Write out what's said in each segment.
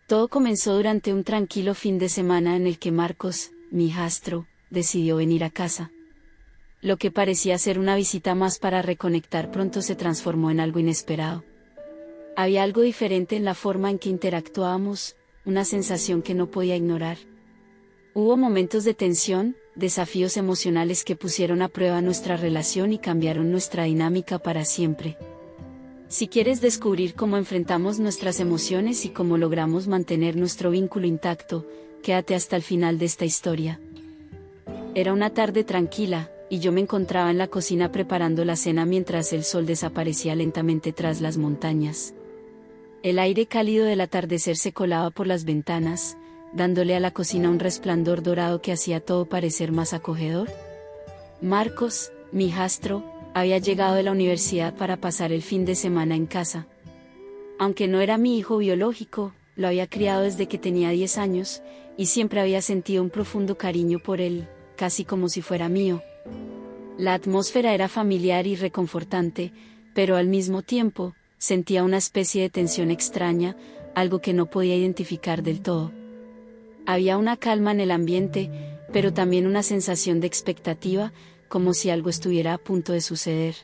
Todo comenzó durante un tranquilo fin de semana en el que Marcos, mi hijastro, decidió venir a casa. Lo que parecía ser una visita más para reconectar pronto se transformó en algo inesperado. Había algo diferente en la forma en que interactuábamos, una sensación que no podía ignorar. Hubo momentos de tensión, desafíos emocionales que pusieron a prueba nuestra relación y cambiaron nuestra dinámica para siempre. Si quieres descubrir cómo enfrentamos nuestras emociones y cómo logramos mantener nuestro vínculo intacto, quédate hasta el final de esta historia. Era una tarde tranquila, y yo me encontraba en la cocina preparando la cena mientras el sol desaparecía lentamente tras las montañas. El aire cálido del atardecer se colaba por las ventanas, dándole a la cocina un resplandor dorado que hacía todo parecer más acogedor. Marcos, mi hijastro, había llegado de la universidad para pasar el fin de semana en casa. Aunque no era mi hijo biológico, lo había criado desde que tenía 10 años, y siempre había sentido un profundo cariño por él, casi como si fuera mío. La atmósfera era familiar y reconfortante, pero al mismo tiempo, sentía una especie de tensión extraña, algo que no podía identificar del todo. Había una calma en el ambiente, pero también una sensación de expectativa, como si algo estuviera a punto de suceder.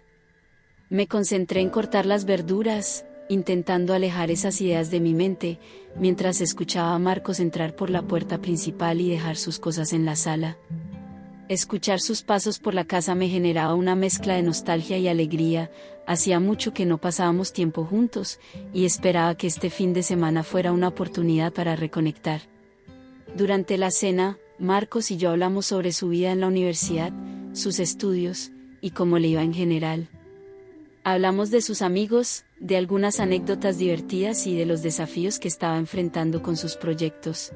Me concentré en cortar las verduras, intentando alejar esas ideas de mi mente, mientras escuchaba a Marcos entrar por la puerta principal y dejar sus cosas en la sala. Escuchar sus pasos por la casa me generaba una mezcla de nostalgia y alegría. Hacía mucho que no pasábamos tiempo juntos, y esperaba que este fin de semana fuera una oportunidad para reconectar. Durante la cena, Marcos y yo hablamos sobre su vida en la universidad, sus estudios, y cómo le iba en general. Hablamos de sus amigos, de algunas anécdotas divertidas y de los desafíos que estaba enfrentando con sus proyectos.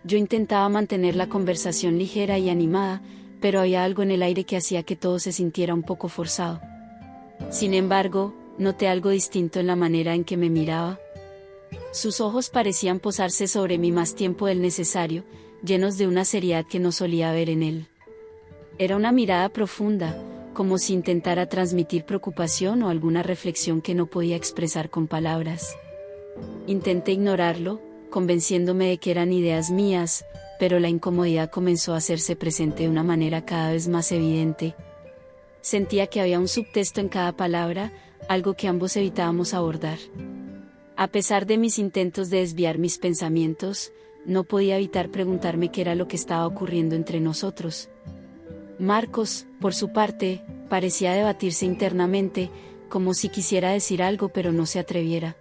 Yo intentaba mantener la conversación ligera y animada, pero había algo en el aire que hacía que todo se sintiera un poco forzado. Sin embargo, noté algo distinto en la manera en que me miraba. Sus ojos parecían posarse sobre mí más tiempo del necesario, llenos de una seriedad que no solía ver en él. Era una mirada profunda, como si intentara transmitir preocupación o alguna reflexión que no podía expresar con palabras. Intenté ignorarlo, convenciéndome de que eran ideas mías, pero la incomodidad comenzó a hacerse presente de una manera cada vez más evidente. Sentía que había un subtexto en cada palabra, algo que ambos evitábamos abordar. A pesar de mis intentos de desviar mis pensamientos, no podía evitar preguntarme qué era lo que estaba ocurriendo entre nosotros. Marcos, por su parte, parecía debatirse internamente, como si quisiera decir algo pero no se atreviera.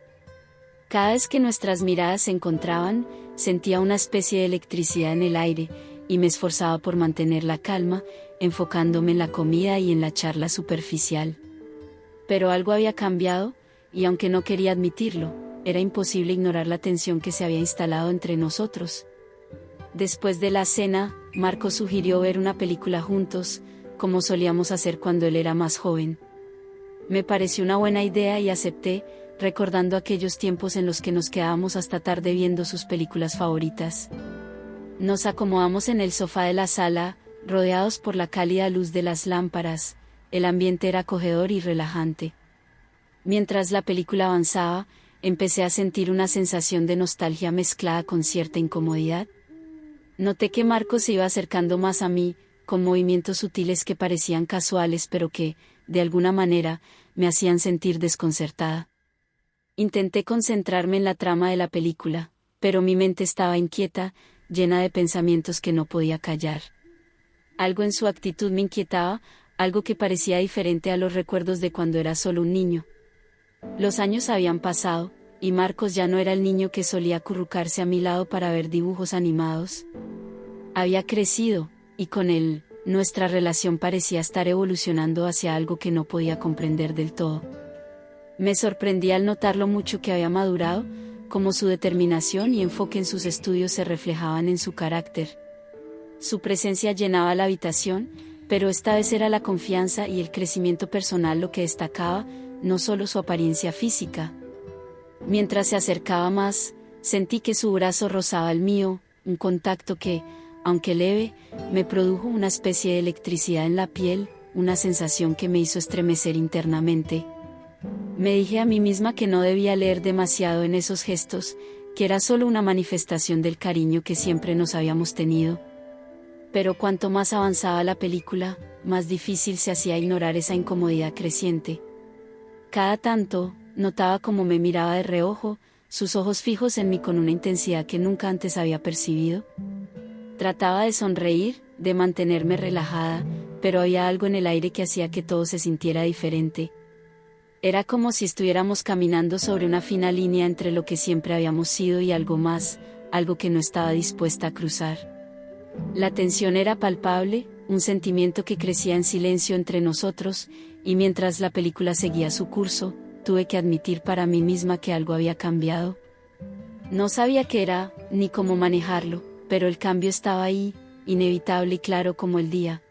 Cada vez que nuestras miradas se encontraban, sentía una especie de electricidad en el aire, y me esforzaba por mantener la calma, enfocándome en la comida y en la charla superficial. Pero algo había cambiado, y aunque no quería admitirlo, era imposible ignorar la tensión que se había instalado entre nosotros. Después de la cena, Marcos sugirió ver una película juntos, como solíamos hacer cuando él era más joven. Me pareció una buena idea y acepté, recordando aquellos tiempos en los que nos quedábamos hasta tarde viendo sus películas favoritas. Nos acomodamos en el sofá de la sala, rodeados por la cálida luz de las lámparas. El ambiente era acogedor y relajante. Mientras la película avanzaba, empecé a sentir una sensación de nostalgia mezclada con cierta incomodidad. Noté que Marcos se iba acercando más a mí, con movimientos sutiles que parecían casuales pero que, de alguna manera, me hacían sentir desconcertada. Intenté concentrarme en la trama de la película, pero mi mente estaba inquieta, llena de pensamientos que no podía callar. Algo en su actitud me inquietaba, algo que parecía diferente a los recuerdos de cuando era solo un niño. Los años habían pasado, y Marcos ya no era el niño que solía acurrucarse a mi lado para ver dibujos animados. Había crecido, y con él, nuestra relación parecía estar evolucionando hacia algo que no podía comprender del todo. Me sorprendí al notar lo mucho que había madurado, como su determinación y enfoque en sus estudios se reflejaban en su carácter. Su presencia llenaba la habitación, pero esta vez era la confianza y el crecimiento personal lo que destacaba, no solo su apariencia física. Mientras se acercaba más, sentí que su brazo rozaba el mío, un contacto que, aunque leve, me produjo una especie de electricidad en la piel, una sensación que me hizo estremecer internamente. Me dije a mí misma que no debía leer demasiado en esos gestos, que era solo una manifestación del cariño que siempre nos habíamos tenido. Pero cuanto más avanzaba la película, más difícil se hacía ignorar esa incomodidad creciente. Cada tanto, notaba cómo me miraba de reojo, sus ojos fijos en mí con una intensidad que nunca antes había percibido. Trataba de sonreír, de mantenerme relajada, pero había algo en el aire que hacía que todo se sintiera diferente. Era como si estuviéramos caminando sobre una fina línea entre lo que siempre habíamos sido y algo más, algo que no estaba dispuesta a cruzar. La tensión era palpable, un sentimiento que crecía en silencio entre nosotros, y mientras la película seguía su curso, tuve que admitir para mí misma que algo había cambiado. No sabía qué era, ni cómo manejarlo, pero el cambio estaba ahí, inevitable y claro como el día.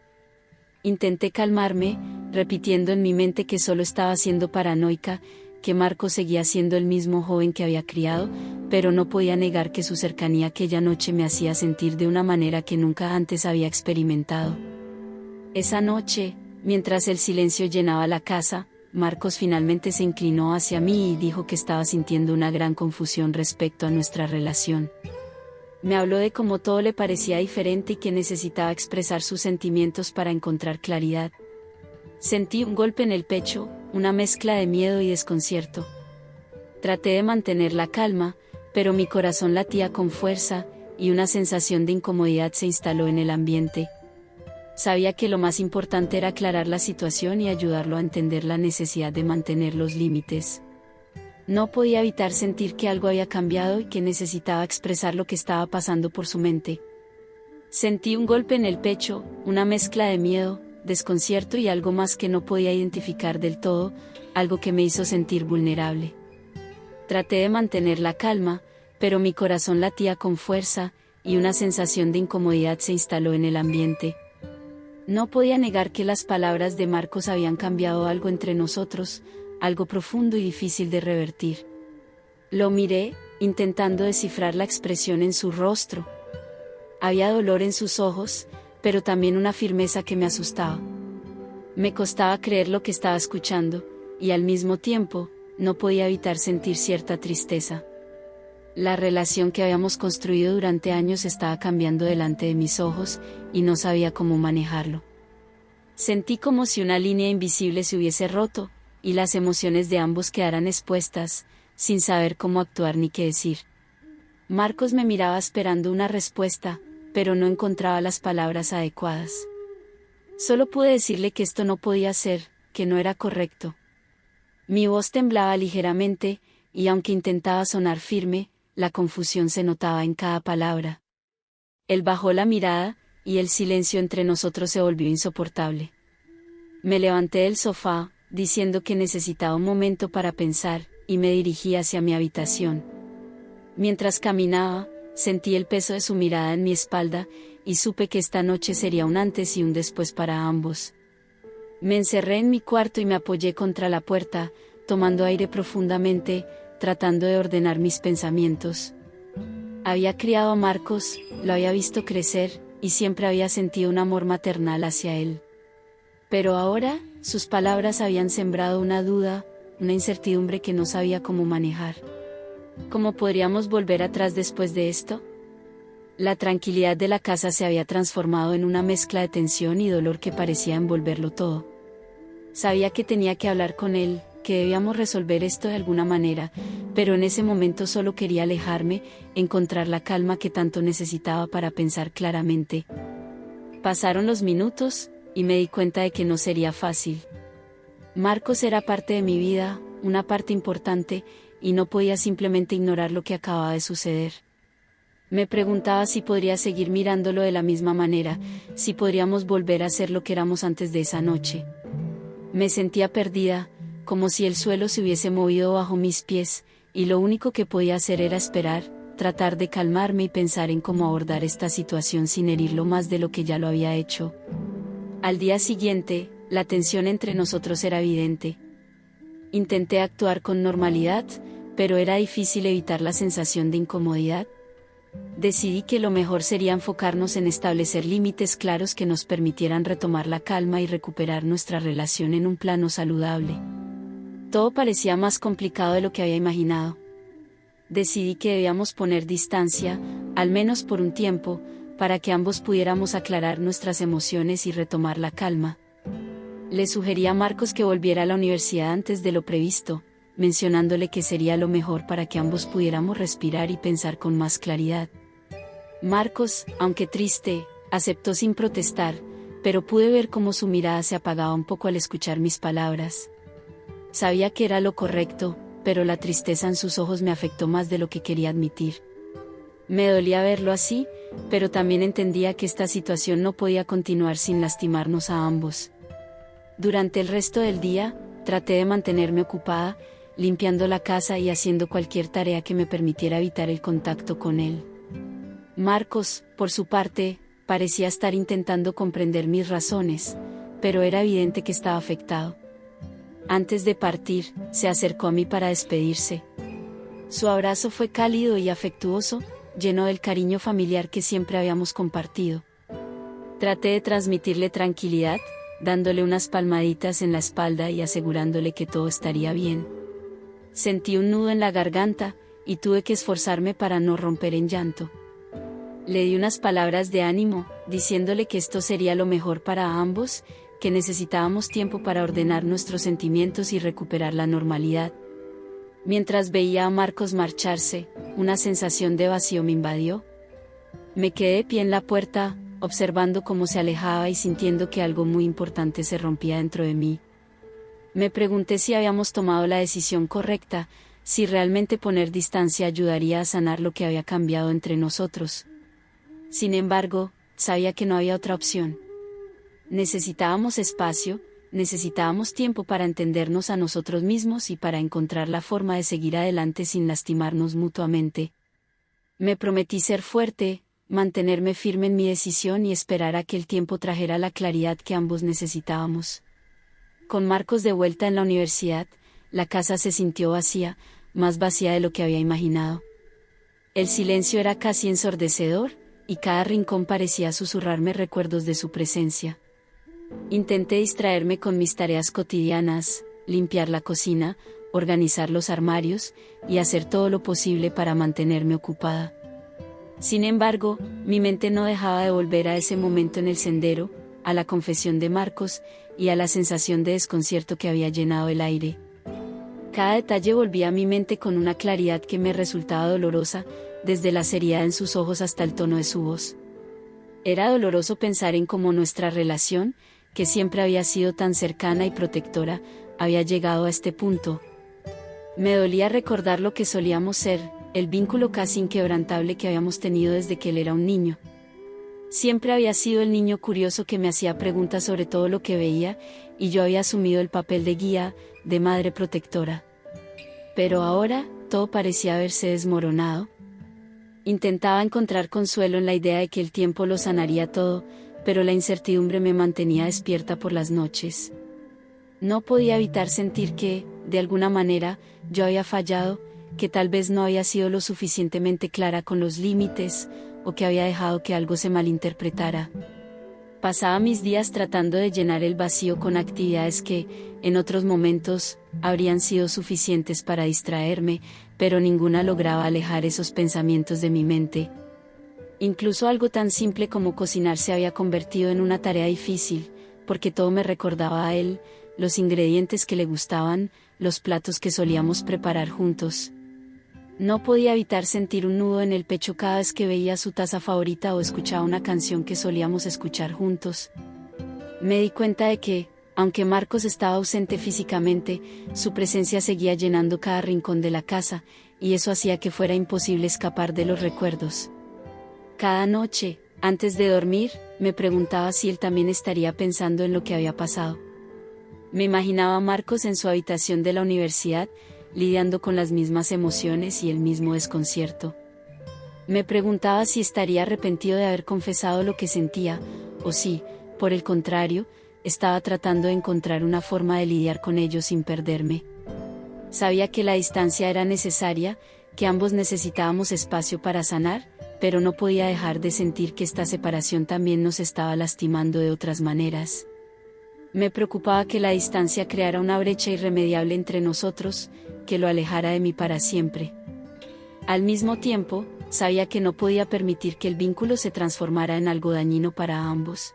Intenté calmarme, repitiendo en mi mente que solo estaba siendo paranoica, que Marcos seguía siendo el mismo joven que había criado, pero no podía negar que su cercanía aquella noche me hacía sentir de una manera que nunca antes había experimentado. Esa noche, mientras el silencio llenaba la casa, Marcos finalmente se inclinó hacia mí y dijo que estaba sintiendo una gran confusión respecto a nuestra relación. Me habló de cómo todo le parecía diferente y que necesitaba expresar sus sentimientos para encontrar claridad. Sentí un golpe en el pecho, una mezcla de miedo y desconcierto. Traté de mantener la calma, pero mi corazón latía con fuerza, y una sensación de incomodidad se instaló en el ambiente. Sabía que lo más importante era aclarar la situación y ayudarlo a entender la necesidad de mantener los límites. No podía evitar sentir que algo había cambiado y que necesitaba expresar lo que estaba pasando por su mente. Sentí un golpe en el pecho, una mezcla de miedo, desconcierto y algo más que no podía identificar del todo, algo que me hizo sentir vulnerable. Traté de mantener la calma, pero mi corazón latía con fuerza, y una sensación de incomodidad se instaló en el ambiente. No podía negar que las palabras de Marcos habían cambiado algo entre nosotros, algo profundo y difícil de revertir. Lo miré, intentando descifrar la expresión en su rostro. Había dolor en sus ojos, pero también una firmeza que me asustaba. Me costaba creer lo que estaba escuchando, y al mismo tiempo, no podía evitar sentir cierta tristeza. La relación que habíamos construido durante años estaba cambiando delante de mis ojos, y no sabía cómo manejarlo. Sentí como si una línea invisible se hubiese roto, y las emociones de ambos quedaran expuestas, sin saber cómo actuar ni qué decir. Marcos me miraba esperando una respuesta, pero no encontraba las palabras adecuadas. Solo pude decirle que esto no podía ser, que no era correcto. Mi voz temblaba ligeramente, y aunque intentaba sonar firme, la confusión se notaba en cada palabra. Él bajó la mirada, y el silencio entre nosotros se volvió insoportable. Me levanté del sofá, diciendo que necesitaba un momento para pensar, y me dirigí hacia mi habitación. Mientras caminaba, sentí el peso de su mirada en mi espalda, y supe que esta noche sería un antes y un después para ambos. Me encerré en mi cuarto y me apoyé contra la puerta, tomando aire profundamente, tratando de ordenar mis pensamientos. Había criado a Marcos, lo había visto crecer, y siempre había sentido un amor maternal hacia él. Pero ahora, sus palabras habían sembrado una duda, una incertidumbre que no sabía cómo manejar. ¿Cómo podríamos volver atrás después de esto? La tranquilidad de la casa se había transformado en una mezcla de tensión y dolor que parecía envolverlo todo. Sabía que tenía que hablar con él, que debíamos resolver esto de alguna manera, pero en ese momento solo quería alejarme, encontrar la calma que tanto necesitaba para pensar claramente. Pasaron los minutos, y me di cuenta de que no sería fácil. Marcos era parte de mi vida, una parte importante, y no podía simplemente ignorar lo que acababa de suceder. Me preguntaba si podría seguir mirándolo de la misma manera, si podríamos volver a ser lo que éramos antes de esa noche. Me sentía perdida, como si el suelo se hubiese movido bajo mis pies, y lo único que podía hacer era esperar, tratar de calmarme y pensar en cómo abordar esta situación sin herirlo más de lo que ya lo había hecho. Al día siguiente, la tensión entre nosotros era evidente. Intenté actuar con normalidad, pero era difícil evitar la sensación de incomodidad. Decidí que lo mejor sería enfocarnos en establecer límites claros que nos permitieran retomar la calma y recuperar nuestra relación en un plano saludable. Todo parecía más complicado de lo que había imaginado. Decidí que debíamos poner distancia, al menos por un tiempo, para que ambos pudiéramos aclarar nuestras emociones y retomar la calma. Le sugerí a Marcos que volviera a la universidad antes de lo previsto, mencionándole que sería lo mejor para que ambos pudiéramos respirar y pensar con más claridad. Marcos, aunque triste, aceptó sin protestar, pero pude ver cómo su mirada se apagaba un poco al escuchar mis palabras. Sabía que era lo correcto, pero la tristeza en sus ojos me afectó más de lo que quería admitir. Me dolía verlo así, pero también entendía que esta situación no podía continuar sin lastimarnos a ambos. Durante el resto del día, traté de mantenerme ocupada, limpiando la casa y haciendo cualquier tarea que me permitiera evitar el contacto con él. Marcos, por su parte, parecía estar intentando comprender mis razones, pero era evidente que estaba afectado. Antes de partir, se acercó a mí para despedirse. Su abrazo fue cálido y afectuoso, lleno del cariño familiar que siempre habíamos compartido. Traté de transmitirle tranquilidad, dándole unas palmaditas en la espalda y asegurándole que todo estaría bien. Sentí un nudo en la garganta, y tuve que esforzarme para no romper en llanto. Le di unas palabras de ánimo, diciéndole que esto sería lo mejor para ambos, que necesitábamos tiempo para ordenar nuestros sentimientos y recuperar la normalidad. Mientras veía a Marcos marcharse, una sensación de vacío me invadió. Me quedé de pie en la puerta, observando cómo se alejaba y sintiendo que algo muy importante se rompía dentro de mí. Me pregunté si habíamos tomado la decisión correcta, si realmente poner distancia ayudaría a sanar lo que había cambiado entre nosotros. Sin embargo, sabía que no había otra opción. Necesitábamos espacio, necesitábamos tiempo para entendernos a nosotros mismos y para encontrar la forma de seguir adelante sin lastimarnos mutuamente. Me prometí ser fuerte, mantenerme firme en mi decisión y esperar a que el tiempo trajera la claridad que ambos necesitábamos. Con Marcos de vuelta en la universidad, la casa se sintió vacía, más vacía de lo que había imaginado. El silencio era casi ensordecedor, y cada rincón parecía susurrarme recuerdos de su presencia. Intenté distraerme con mis tareas cotidianas, limpiar la cocina, organizar los armarios, y hacer todo lo posible para mantenerme ocupada. Sin embargo, mi mente no dejaba de volver a ese momento en el sendero, a la confesión de Marcos, y a la sensación de desconcierto que había llenado el aire. Cada detalle volvía a mi mente con una claridad que me resultaba dolorosa, desde la seriedad en sus ojos hasta el tono de su voz. Era doloroso pensar en cómo nuestra relación, que siempre había sido tan cercana y protectora, había llegado a este punto. Me dolía recordar lo que solíamos ser, el vínculo casi inquebrantable que habíamos tenido desde que él era un niño. Siempre había sido el niño curioso que me hacía preguntas sobre todo lo que veía, y yo había asumido el papel de guía, de madre protectora. Pero ahora, todo parecía haberse desmoronado. Intentaba encontrar consuelo en la idea de que el tiempo lo sanaría todo, pero la incertidumbre me mantenía despierta por las noches. No podía evitar sentir que, de alguna manera, yo había fallado, que tal vez no había sido lo suficientemente clara con los límites, o que había dejado que algo se malinterpretara. Pasaba mis días tratando de llenar el vacío con actividades que, en otros momentos, habrían sido suficientes para distraerme, pero ninguna lograba alejar esos pensamientos de mi mente. Incluso algo tan simple como cocinar se había convertido en una tarea difícil, porque todo me recordaba a él, los ingredientes que le gustaban, los platos que solíamos preparar juntos. No podía evitar sentir un nudo en el pecho cada vez que veía su taza favorita o escuchaba una canción que solíamos escuchar juntos. Me di cuenta de que, aunque Marcos estaba ausente físicamente, su presencia seguía llenando cada rincón de la casa, y eso hacía que fuera imposible escapar de los recuerdos. Cada noche, antes de dormir, me preguntaba si él también estaría pensando en lo que había pasado. Me imaginaba a Marcos en su habitación de la universidad, lidiando con las mismas emociones y el mismo desconcierto. Me preguntaba si estaría arrepentido de haber confesado lo que sentía, o si, por el contrario, estaba tratando de encontrar una forma de lidiar con ello sin perderme. Sabía que la distancia era necesaria, que ambos necesitábamos espacio para sanar, pero no podía dejar de sentir que esta separación también nos estaba lastimando de otras maneras. Me preocupaba que la distancia creara una brecha irremediable entre nosotros, que lo alejara de mí para siempre. Al mismo tiempo, sabía que no podía permitir que el vínculo se transformara en algo dañino para ambos.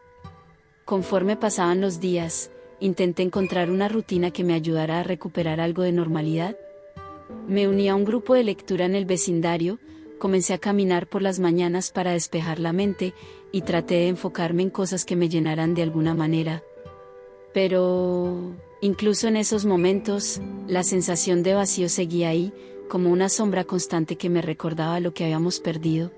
Conforme pasaban los días, intenté encontrar una rutina que me ayudara a recuperar algo de normalidad. Me uní a un grupo de lectura en el vecindario, comencé a caminar por las mañanas para despejar la mente, y traté de enfocarme en cosas que me llenaran de alguna manera. Pero, incluso en esos momentos, la sensación de vacío seguía ahí, como una sombra constante que me recordaba lo que habíamos perdido.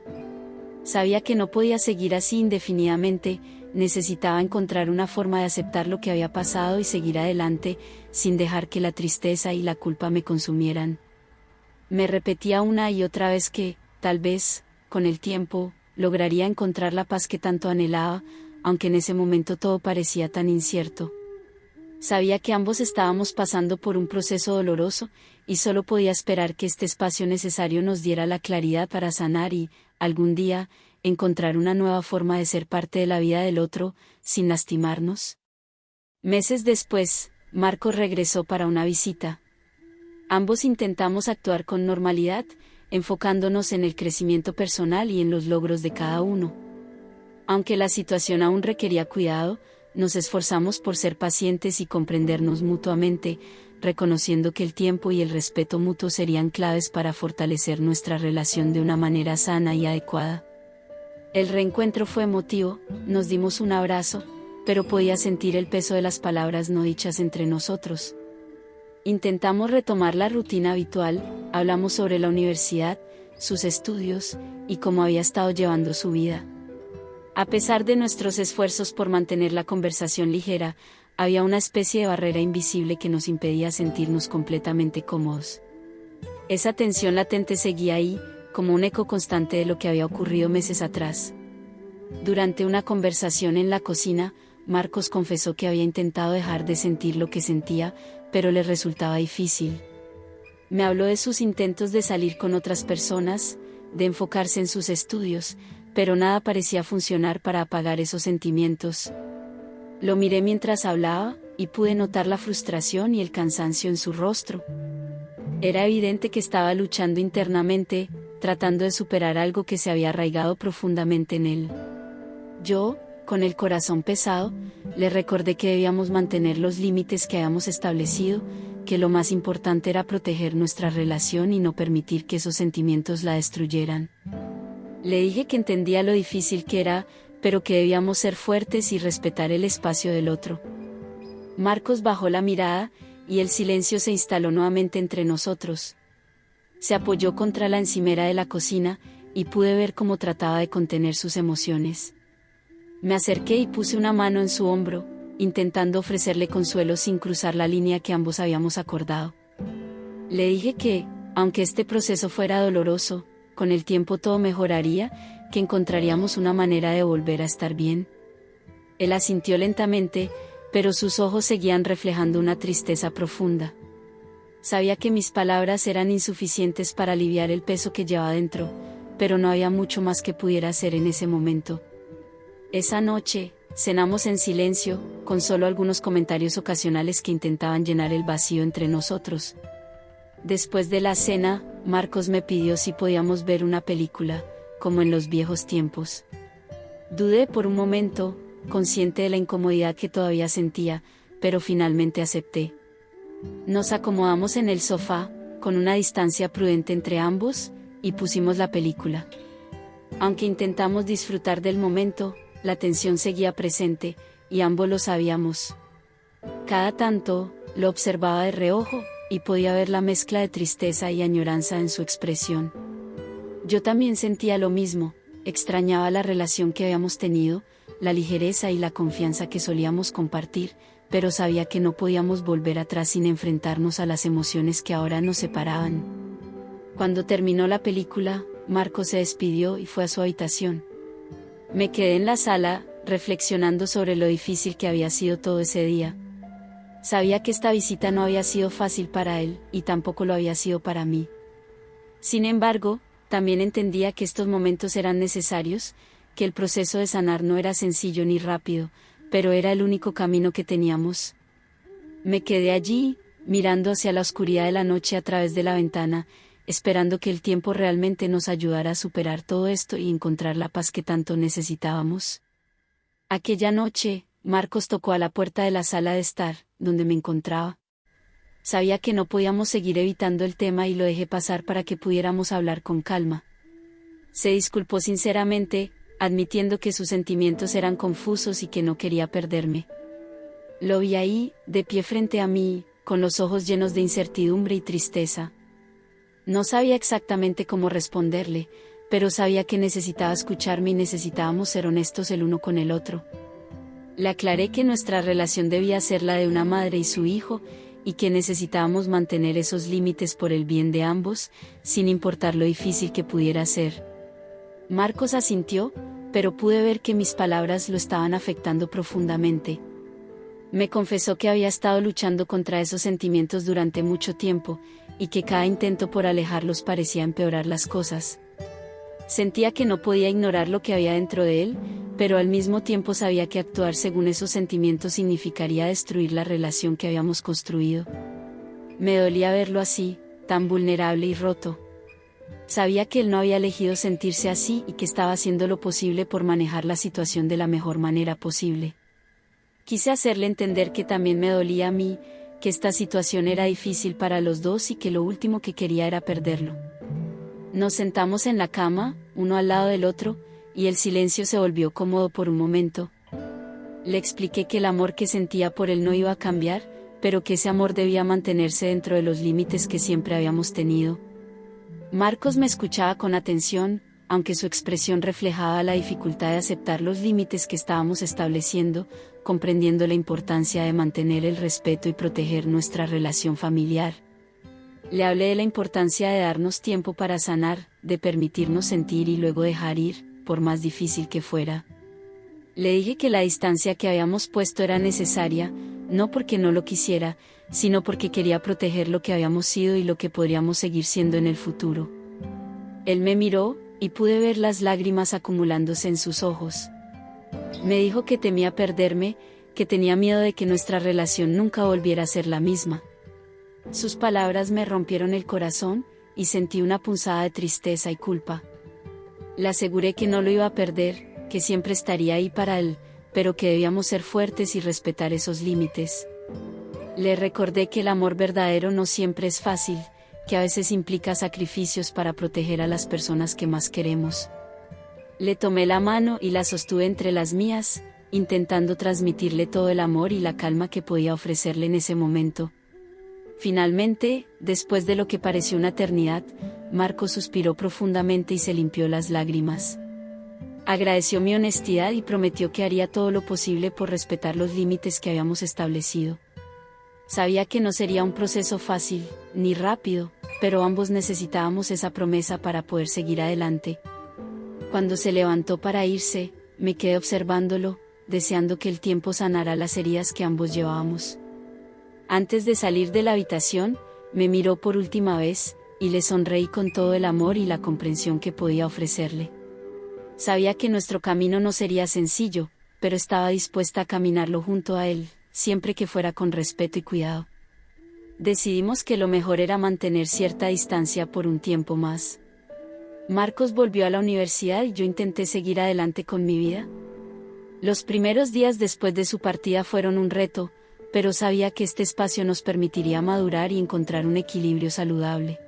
Sabía que no podía seguir así indefinidamente, necesitaba encontrar una forma de aceptar lo que había pasado y seguir adelante, sin dejar que la tristeza y la culpa me consumieran. Me repetía una y otra vez que, tal vez, con el tiempo, lograría encontrar la paz que tanto anhelaba, aunque en ese momento todo parecía tan incierto. Sabía que ambos estábamos pasando por un proceso doloroso, y solo podía esperar que este espacio necesario nos diera la claridad para sanar y, algún día, encontrar una nueva forma de ser parte de la vida del otro, sin lastimarnos. Meses después, Marcos regresó para una visita. Ambos intentamos actuar con normalidad, enfocándonos en el crecimiento personal y en los logros de cada uno. Aunque la situación aún requería cuidado, nos esforzamos por ser pacientes y comprendernos mutuamente, reconociendo que el tiempo y el respeto mutuo serían claves para fortalecer nuestra relación de una manera sana y adecuada. El reencuentro fue emotivo, nos dimos un abrazo, pero podía sentir el peso de las palabras no dichas entre nosotros. Intentamos retomar la rutina habitual, hablamos sobre la universidad, sus estudios, y cómo había estado llevando su vida. A pesar de nuestros esfuerzos por mantener la conversación ligera, había una especie de barrera invisible que nos impedía sentirnos completamente cómodos. Esa tensión latente seguía ahí, como un eco constante de lo que había ocurrido meses atrás. Durante una conversación en la cocina, Marcos confesó que había intentado dejar de sentir lo que sentía, pero le resultaba difícil. Me habló de sus intentos de salir con otras personas, de enfocarse en sus estudios, pero nada parecía funcionar para apagar esos sentimientos. Lo miré mientras hablaba, y pude notar la frustración y el cansancio en su rostro. Era evidente que estaba luchando internamente, tratando de superar algo que se había arraigado profundamente en él. Yo, con el corazón pesado, le recordé que debíamos mantener los límites que habíamos establecido, que lo más importante era proteger nuestra relación y no permitir que esos sentimientos la destruyeran. Le dije que entendía lo difícil que era, pero que debíamos ser fuertes y respetar el espacio del otro. Marcos bajó la mirada, y el silencio se instaló nuevamente entre nosotros. Se apoyó contra la encimera de la cocina, y pude ver cómo trataba de contener sus emociones. Me acerqué y puse una mano en su hombro, intentando ofrecerle consuelo sin cruzar la línea que ambos habíamos acordado. Le dije que, aunque este proceso fuera doloroso, con el tiempo todo mejoraría, que encontraríamos una manera de volver a estar bien. Él asintió lentamente, pero sus ojos seguían reflejando una tristeza profunda. Sabía que mis palabras eran insuficientes para aliviar el peso que llevaba dentro, pero no había mucho más que pudiera hacer en ese momento. Esa noche, cenamos en silencio, con solo algunos comentarios ocasionales que intentaban llenar el vacío entre nosotros. Después de la cena, Marcos me pidió si podíamos ver una película, como en los viejos tiempos. Dudé por un momento, consciente de la incomodidad que todavía sentía, pero finalmente acepté. Nos acomodamos en el sofá, con una distancia prudente entre ambos, y pusimos la película. Aunque intentamos disfrutar del momento, la tensión seguía presente, y ambos lo sabíamos. Cada tanto, lo observaba de reojo, y podía ver la mezcla de tristeza y añoranza en su expresión. Yo también sentía lo mismo, extrañaba la relación que habíamos tenido, la ligereza y la confianza que solíamos compartir, pero sabía que no podíamos volver atrás sin enfrentarnos a las emociones que ahora nos separaban. Cuando terminó la película, Marcos se despidió y fue a su habitación. Me quedé en la sala, reflexionando sobre lo difícil que había sido todo ese día. Sabía que esta visita no había sido fácil para él, y tampoco lo había sido para mí. Sin embargo, también entendía que estos momentos eran necesarios, que el proceso de sanar no era sencillo ni rápido, pero era el único camino que teníamos. Me quedé allí, mirando hacia la oscuridad de la noche a través de la ventana, esperando que el tiempo realmente nos ayudara a superar todo esto y encontrar la paz que tanto necesitábamos. Aquella noche, Marcos tocó a la puerta de la sala de estar, donde me encontraba. Sabía que no podíamos seguir evitando el tema y lo dejé pasar para que pudiéramos hablar con calma. Se disculpó sinceramente, admitiendo que sus sentimientos eran confusos y que no quería perderme. Lo vi ahí, de pie frente a mí, con los ojos llenos de incertidumbre y tristeza. No sabía exactamente cómo responderle, pero sabía que necesitaba escucharme y necesitábamos ser honestos el uno con el otro. Le aclaré que nuestra relación debía ser la de una madre y su hijo, y que necesitábamos mantener esos límites por el bien de ambos, sin importar lo difícil que pudiera ser. Marcos asintió, pero pude ver que mis palabras lo estaban afectando profundamente. Me confesó que había estado luchando contra esos sentimientos durante mucho tiempo, y que cada intento por alejarlos parecía empeorar las cosas. Sentía que no podía ignorar lo que había dentro de él, pero al mismo tiempo sabía que actuar según esos sentimientos significaría destruir la relación que habíamos construido. Me dolía verlo así, tan vulnerable y roto. Sabía que él no había elegido sentirse así y que estaba haciendo lo posible por manejar la situación de la mejor manera posible. Quise hacerle entender que también me dolía a mí, que esta situación era difícil para los dos y que lo último que quería era perderlo. Nos sentamos en la cama, uno al lado del otro, y el silencio se volvió cómodo por un momento. Le expliqué que el amor que sentía por él no iba a cambiar, pero que ese amor debía mantenerse dentro de los límites que siempre habíamos tenido. Marcos me escuchaba con atención, aunque su expresión reflejaba la dificultad de aceptar los límites que estábamos estableciendo, comprendiendo la importancia de mantener el respeto y proteger nuestra relación familiar. Le hablé de la importancia de darnos tiempo para sanar, de permitirnos sentir y luego dejar ir, por más difícil que fuera. Le dije que la distancia que habíamos puesto era necesaria, no porque no lo quisiera, sino porque quería proteger lo que habíamos sido y lo que podríamos seguir siendo en el futuro. Él me miró, y pude ver las lágrimas acumulándose en sus ojos. Me dijo que temía perderme, que tenía miedo de que nuestra relación nunca volviera a ser la misma. Sus palabras me rompieron el corazón, y sentí una punzada de tristeza y culpa. Le aseguré que no lo iba a perder, que siempre estaría ahí para él, pero que debíamos ser fuertes y respetar esos límites. Le recordé que el amor verdadero no siempre es fácil, que a veces implica sacrificios para proteger a las personas que más queremos. Le tomé la mano y la sostuve entre las mías, intentando transmitirle todo el amor y la calma que podía ofrecerle en ese momento. Finalmente, después de lo que pareció una eternidad, Marcos suspiró profundamente y se limpió las lágrimas. Agradeció mi honestidad y prometió que haría todo lo posible por respetar los límites que habíamos establecido. Sabía que no sería un proceso fácil, ni rápido, pero ambos necesitábamos esa promesa para poder seguir adelante. Cuando se levantó para irse, me quedé observándolo, deseando que el tiempo sanara las heridas que ambos llevábamos. Antes de salir de la habitación, me miró por última vez, y le sonreí con todo el amor y la comprensión que podía ofrecerle. Sabía que nuestro camino no sería sencillo, pero estaba dispuesta a caminarlo junto a él, siempre que fuera con respeto y cuidado. Decidimos que lo mejor era mantener cierta distancia por un tiempo más. Marcos volvió a la universidad y yo intenté seguir adelante con mi vida. Los primeros días después de su partida fueron un reto, pero sabía que este espacio nos permitiría madurar y encontrar un equilibrio saludable.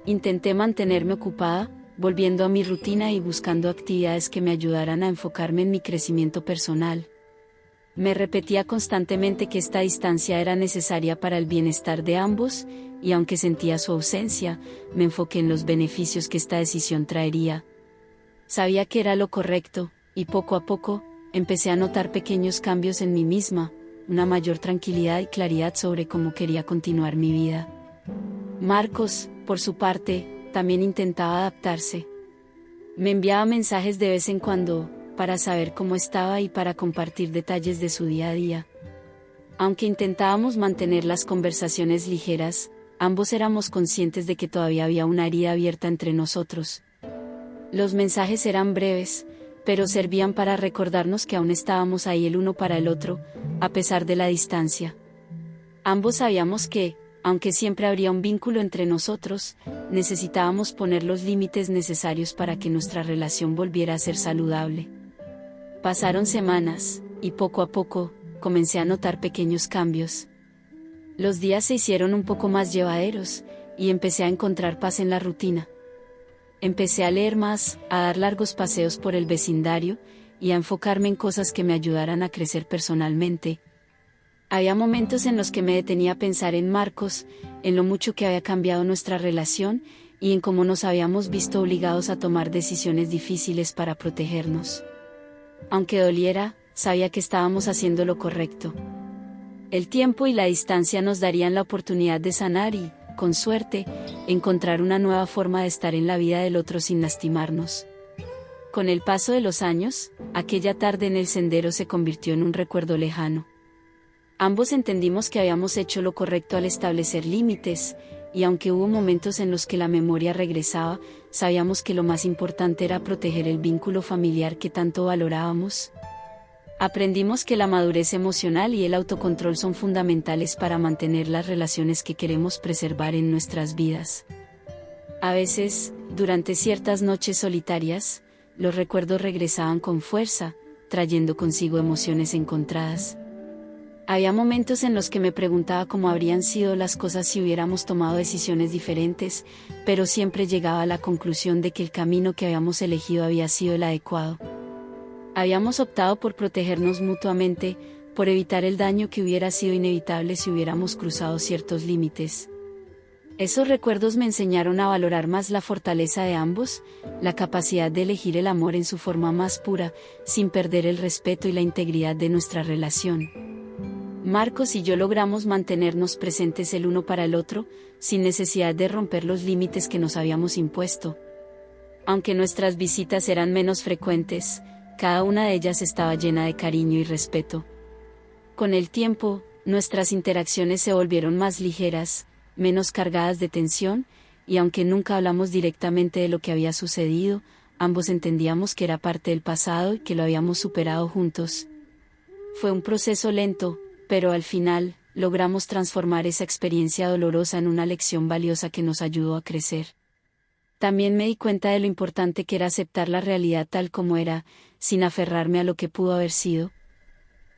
Intenté mantenerme ocupada, volviendo a mi rutina y buscando actividades que me ayudaran a enfocarme en mi crecimiento personal. Me repetía constantemente que esta distancia era necesaria para el bienestar de ambos, y aunque sentía su ausencia, me enfoqué en los beneficios que esta decisión traería. Sabía que era lo correcto, y poco a poco, empecé a notar pequeños cambios en mí misma, una mayor tranquilidad y claridad sobre cómo quería continuar mi vida. Marcos, por su parte, también intentaba adaptarse. Me enviaba mensajes de vez en cuando, para saber cómo estaba y para compartir detalles de su día a día. Aunque intentábamos mantener las conversaciones ligeras, ambos éramos conscientes de que todavía había una herida abierta entre nosotros. Los mensajes eran breves, pero servían para recordarnos que aún estábamos ahí el uno para el otro, a pesar de la distancia. Ambos sabíamos que, aunque siempre habría un vínculo entre nosotros, necesitábamos poner los límites necesarios para que nuestra relación volviera a ser saludable. Pasaron semanas, y poco a poco, comencé a notar pequeños cambios. Los días se hicieron un poco más llevaderos, y empecé a encontrar paz en la rutina. Empecé a leer más, a dar largos paseos por el vecindario, y a enfocarme en cosas que me ayudaran a crecer personalmente. Había momentos en los que me detenía a pensar en Marcos, en lo mucho que había cambiado nuestra relación, y en cómo nos habíamos visto obligados a tomar decisiones difíciles para protegernos. Aunque doliera, sabía que estábamos haciendo lo correcto. El tiempo y la distancia nos darían la oportunidad de sanar y, con suerte, encontrar una nueva forma de estar en la vida del otro sin lastimarnos. Con el paso de los años, aquella tarde en el sendero se convirtió en un recuerdo lejano. Ambos entendimos que habíamos hecho lo correcto al establecer límites, y aunque hubo momentos en los que la memoria regresaba, sabíamos que lo más importante era proteger el vínculo familiar que tanto valorábamos. Aprendimos que la madurez emocional y el autocontrol son fundamentales para mantener las relaciones que queremos preservar en nuestras vidas. A veces, durante ciertas noches solitarias, los recuerdos regresaban con fuerza, trayendo consigo emociones encontradas. Había momentos en los que me preguntaba cómo habrían sido las cosas si hubiéramos tomado decisiones diferentes, pero siempre llegaba a la conclusión de que el camino que habíamos elegido había sido el adecuado. Habíamos optado por protegernos mutuamente, por evitar el daño que hubiera sido inevitable si hubiéramos cruzado ciertos límites. Esos recuerdos me enseñaron a valorar más la fortaleza de ambos, la capacidad de elegir el amor en su forma más pura, sin perder el respeto y la integridad de nuestra relación. Marcos y yo logramos mantenernos presentes el uno para el otro, sin necesidad de romper los límites que nos habíamos impuesto. Aunque nuestras visitas eran menos frecuentes, cada una de ellas estaba llena de cariño y respeto. Con el tiempo, nuestras interacciones se volvieron más ligeras, menos cargadas de tensión, y aunque nunca hablamos directamente de lo que había sucedido, ambos entendíamos que era parte del pasado y que lo habíamos superado juntos. Fue un proceso lento, pero al final, logramos transformar esa experiencia dolorosa en una lección valiosa que nos ayudó a crecer. También me di cuenta de lo importante que era aceptar la realidad tal como era, sin aferrarme a lo que pudo haber sido.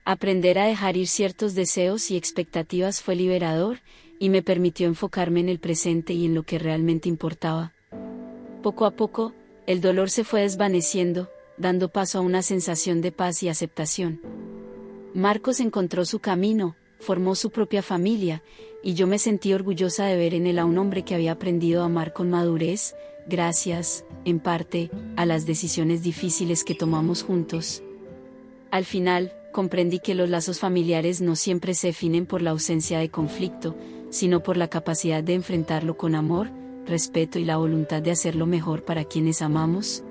Aprender a dejar ir ciertos deseos y expectativas fue liberador, y me permitió enfocarme en el presente y en lo que realmente importaba. Poco a poco, el dolor se fue desvaneciendo, dando paso a una sensación de paz y aceptación. Marcos encontró su camino, formó su propia familia, y yo me sentí orgullosa de ver en él a un hombre que había aprendido a amar con madurez, gracias, en parte, a las decisiones difíciles que tomamos juntos. Al final, comprendí que los lazos familiares no siempre se definen por la ausencia de conflicto, sino por la capacidad de enfrentarlo con amor, respeto y la voluntad de hacerlo mejor para quienes amamos.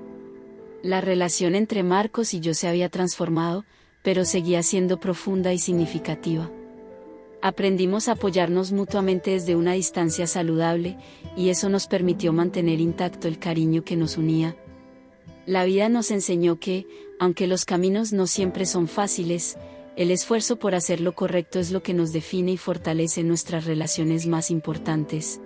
La relación entre Marcos y yo se había transformado, pero seguía siendo profunda y significativa. Aprendimos a apoyarnos mutuamente desde una distancia saludable, y eso nos permitió mantener intacto el cariño que nos unía. La vida nos enseñó que, aunque los caminos no siempre son fáciles, el esfuerzo por hacer lo correcto es lo que nos define y fortalece nuestras relaciones más importantes.